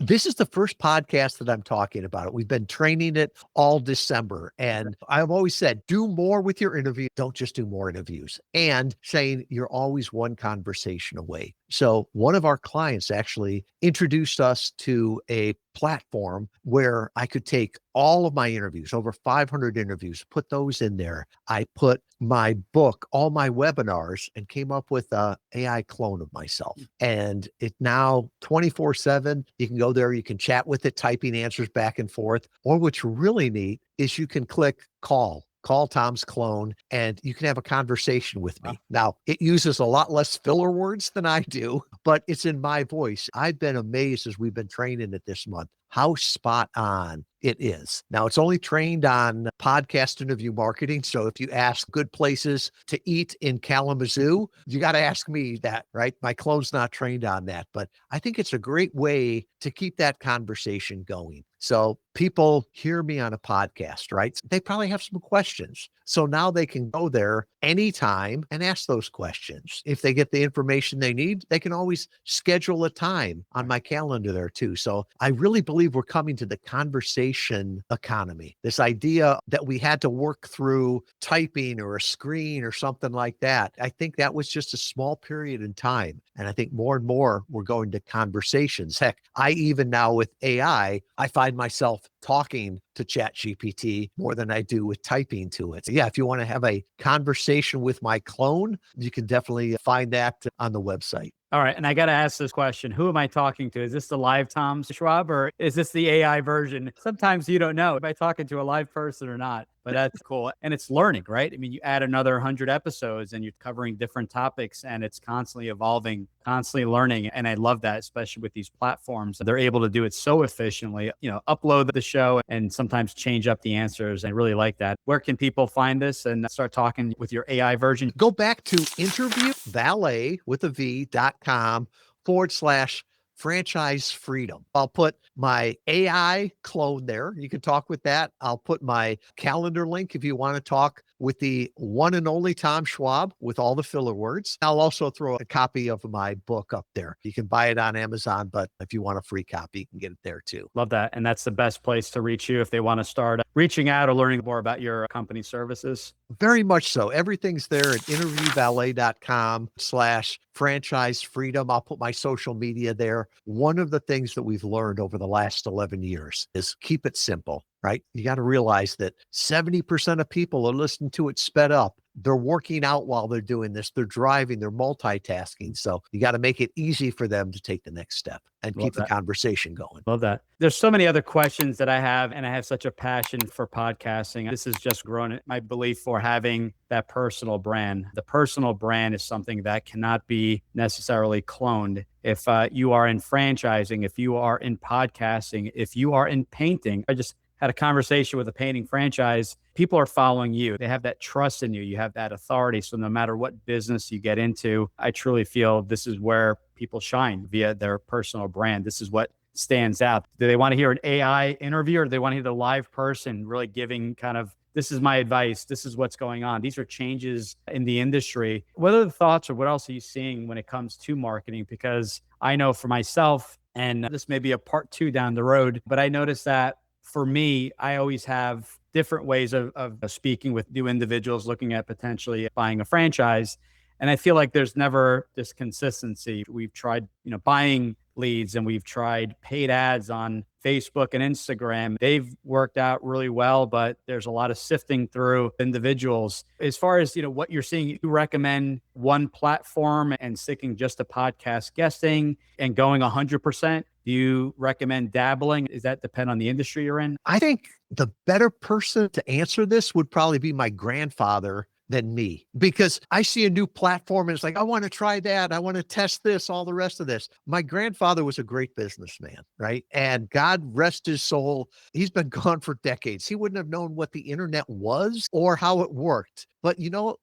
This is the first podcast that I'm talking about it. We've been training it all December. And I've always said, do more with your interview. Don't just do more interviews. And saying you're always one conversation away. So one of our clients actually introduced us to a platform where I could take all of my interviews, over 500 interviews, put those in there. I put my book, all my webinars, and came up with a AI clone of myself. And it now 24/7, you can go there, you can chat with it, typing answers back and forth. Or what's really neat is you can click call Tom's clone, and you can have a conversation with me. Now, it uses a lot less filler words than I do, but it's in my voice. I've been amazed as we've been training it this month, how spot on it is. Now, it's only trained on podcast interview marketing. So if you ask good places to eat in Kalamazoo, you got to ask me that, right? My clone's not trained on that, but I think it's a great way to keep that conversation going. So people hear me on a podcast, right? They probably have some questions. So now they can go there anytime and ask those questions. If they get the information they need, they can always schedule a time on my calendar there too. So I really believe we're coming to the conversation economy. This idea that we had to work through typing or a screen or something like that. I think that was just a small period in time. And I think more and more we're going to conversations. Heck, I even now with AI, I find myself talking to ChatGPT more than I do with typing to it. So yeah, if you want to have a conversation with my clone, you can definitely find that on the website. All right. And I got to ask this question. Who am I talking to? Is this the live Tom Schwab or is this the AI version? Sometimes you don't know if I'm talking to a live person or not, but that's cool. And it's learning, right? I mean, you add another 100 episodes and you're covering different topics and it's constantly evolving, constantly learning. And I love that, especially with these platforms. They're able to do it so efficiently, upload the show and sometimes change up the answers. I really like that. Where can people find this and start talking with your AI version? Go back to interviewvalet.com/franchise freedom. I'll put my AI clone there. You can talk with that. I'll put my calendar link if you want to talk with the one and only Tom Schwab with all the filler words. I'll also throw a copy of my book up there. You can buy it on Amazon, but if you want a free copy, you can get it there too. Love that. And that's the best place to reach you if they want to start reaching out or learning more about your company services. Very much so. Everything's there at interviewvalet.com/franchise freedom. I'll put my social media there. One of the things that we've learned over the last 11 years is keep it simple, right? You got to realize that 70% of people are listening to it sped up. They're working out while they're doing this. They're driving, they're multitasking. So you got to make it easy for them to take the next step and keep the conversation going. Love that. There's so many other questions that I have, and I have such a passion for podcasting. This has just grown my belief for having that personal brand. The personal brand is something that cannot be necessarily cloned. If you are in franchising, if you are in podcasting, if you are in painting, I just had a conversation with a painting franchise. People are following you. They have that trust in you. You have that authority. So no matter what business you get into, I truly feel this is where people shine via their personal brand. This is what stands out. Do they want to hear an AI interview or do they want to hear the live person really giving kind of, this is my advice, this is what's going on? These are changes in the industry. What are the thoughts or what else are you seeing when it comes to marketing? Because I know for myself, and this may be a part 2 down the road, but I noticed that for me, I always have different ways of speaking with new individuals looking at potentially buying a franchise. And I feel like there's never this consistency. We've tried, buying leads and we've tried paid ads on Facebook and Instagram. They've worked out really well, but there's a lot of sifting through individuals. As far as, what you're seeing, you recommend one platform and sticking just to podcast guesting and going 100%? Do you recommend dabbling? Does that depend on the industry you're in? I think the better person to answer this would probably be my grandfather than me, because I see a new platform and it's like, I want to try that. I want to test this, all the rest of this. My grandfather was a great businessman, right? And God rest his soul. He's been gone for decades. He wouldn't have known what the internet was or how it worked. But,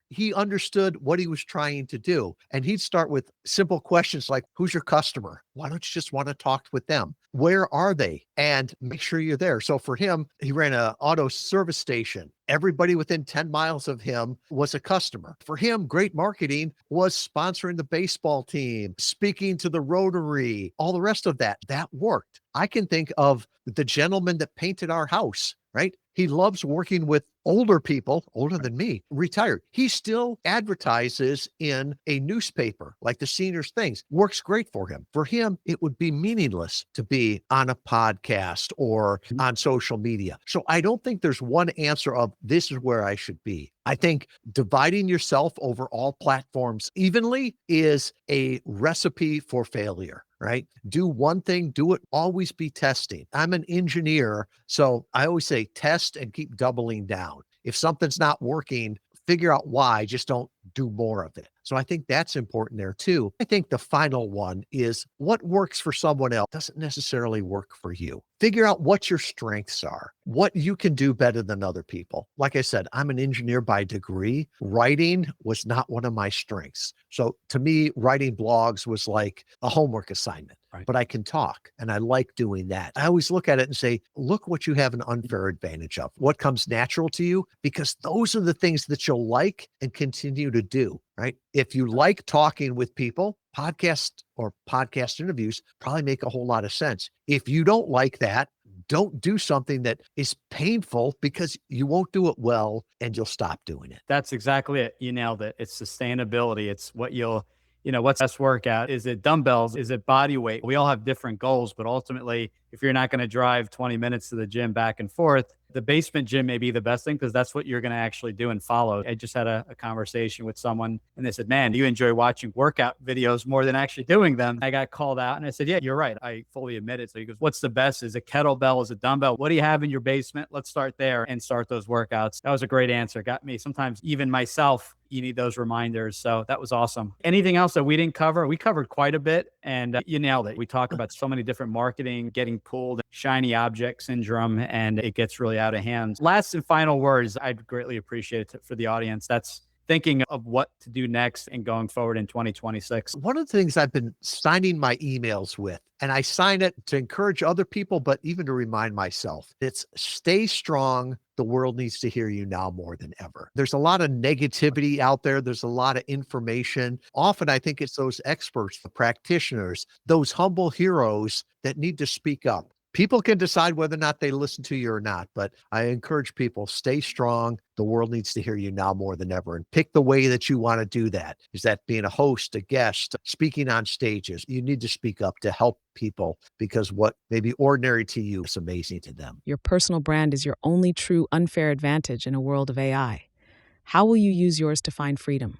he understood what he was trying to do. And he'd start with simple questions like, who's your customer? Why don't you just want to talk with them? where are they? And make sure you're there. So for him, he ran an auto service station. Everybody within 10 miles of him was a customer. For him, great marketing was sponsoring the baseball team, speaking to the Rotary, all the rest of that. That worked. I can think of the gentleman that painted our house, right? He loves working with older people, older than me, retired. He still advertises in a newspaper like the seniors things. Works great for him. For him, it would be meaningless to be on a podcast or on social media. So I don't think there's one answer of this is where I should be. I think dividing yourself over all platforms evenly is a recipe for failure, right? Do one thing, do it, always be testing. I'm an engineer, so I always say test and keep doubling down. If something's not working, figure out why, just don't do more of it. So I think that's important there too. I think the final one is what works for someone else doesn't necessarily work for you. Figure out what your strengths are, what you can do better than other people. Like I said, I'm an engineer by degree. Writing was not one of my strengths. So to me, writing blogs was like a homework assignment. Right. But I can talk and I like doing that. I always look at it and say, look what you have an unfair advantage of, what comes natural to you, because those are the things that you'll like and continue to do, right? If you like talking with people, podcast or podcast interviews probably make a whole lot of sense. If you don't like that, don't do something that is painful because you won't do it well and you'll stop doing it. That's exactly it. You nailed it. It's sustainability. It's what what's best workout? Is it dumbbells? Is it body weight? We all have different goals, but ultimately, if you're not going to drive 20 minutes to the gym back and forth, the basement gym may be the best thing because that's what you're going to actually do and follow. I just had a conversation with someone and they said, man, you enjoy watching workout videos more than actually doing them. I got called out and I said, yeah, you're right. I fully admit it. So he goes, what's the best? Is it kettlebell? Is it dumbbell? What do you have in your basement? Let's start there and start those workouts. That was a great answer. Got me. Sometimes even myself, you need those reminders. So that was awesome. Anything else that we didn't cover? We covered quite a bit and you nailed it. We talk about so many different marketing, getting pulled, shiny object syndrome, and it gets really out of hand. Last and final words, I'd greatly appreciate it for the audience that's thinking of what to do next and going forward in 2026. One of the things I've been signing my emails with, and I sign it to encourage other people, but even to remind myself, it's stay strong. The world needs to hear you now more than ever. There's a lot of negativity out there. There's a lot of information. Often I think it's those experts, the practitioners, those humble heroes that need to speak up. People can decide whether or not they listen to you or not, but I encourage people, stay strong. The world needs to hear you now more than ever, and pick the way that you want to do that. Is that being a host, a guest, speaking on stages? You need to speak up to help people because what may be ordinary to you is amazing to them. Your personal brand is your only true unfair advantage in a world of AI. How will you use yours to find freedom?